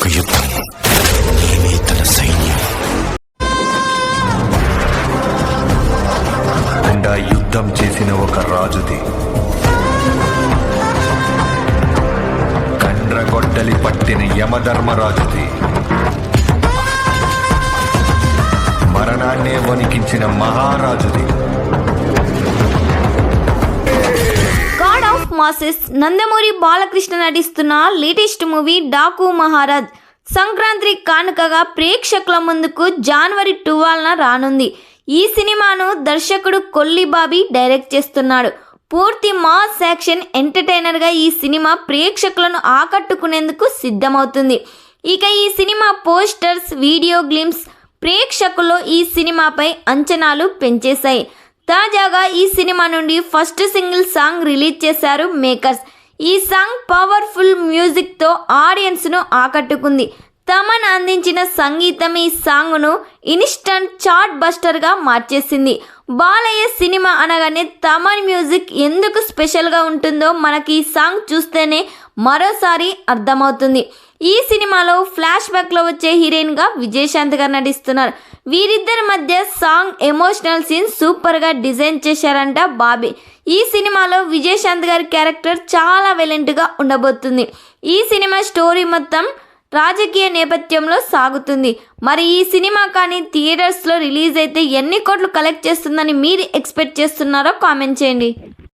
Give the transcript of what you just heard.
ఒక యుద్ధం, నేనే తన సైన్యం. గుండా యుద్ధం చేసిన ఒక రాజుది, కండ్రగొడ్డలి పట్టిన యమధర్మరాజుది, మరణాన్నే వణికించిన మహారాజుది. God of masses Nandamuri Balakrishna నటిస్తున్న లేటెస్ట్ మూవీ డాకు మహారాజ్ సంక్రాంతి కానుకగా ప్రేక్షకుల ముందుకు జనవరి 12న రానుంది. ఈ సినిమాను దర్శకుడు కొల్లి బాబీ డైరెక్ట్ చేస్తున్నాడు. పూర్తి మాస్ యాక్షన్ ఎంటర్టైనర్గా ఈ సినిమా ప్రేక్షకులను ఆకట్టుకునేందుకు సిద్ధమవుతుంది. ఇక ఈ సినిమా పోస్టర్స్, వీడియో గ్లిమ్స్ ప్రేక్షకుల్లో ఈ సినిమాపై అంచనాలు పెంచేశాయి. తాజాగా ఈ సినిమా నుండి ఫస్ట్ సింగిల్ సాంగ్ రిలీజ్ చేశారు మేకర్స్. ఈ సాంగ్ పవర్ఫుల్ మ్యూజిక్తో ఆడియన్స్ను ఆకట్టుకుంది. తమన్ అందించిన సంగీతం ఈ సాంగ్ను ఇన్స్టంట్ చార్ట్ బస్టర్గా మార్చేసింది. బాలయ్య సినిమా అనగానే తమన్ మ్యూజిక్ ఎందుకు స్పెషల్గా ఉంటుందో మనకి ఈ సాంగ్ చూస్తేనే మరోసారి అర్థమవుతుంది. ఈ సినిమాలో ఫ్లాష్ బ్యాక్లో వచ్చే హీరోయిన్గా విజయశాంతి గారు నటిస్తున్నారు. వీరిద్దరి మధ్య సాంగ్ ఎమోషనల్ సీన్ సూపర్గా డిజైన్ చేశారంట బాబీ. ఈ సినిమాలో విజయశాంతి గారి క్యారెక్టర్ చాలా వైలెంట్గా ఉండబోతుంది. ఈ సినిమా స్టోరీ మొత్తం రాజకీయ నేపథ్యంలో సాగుతుంది. మరి ఈ సినిమా కానీ థియేటర్స్లో రిలీజ్ అయితే ఎన్ని కోట్లు కలెక్ట్ చేస్తుందని మీరు ఎక్స్పెక్ట్ చేస్తున్నారో కామెంట్ చేయండి.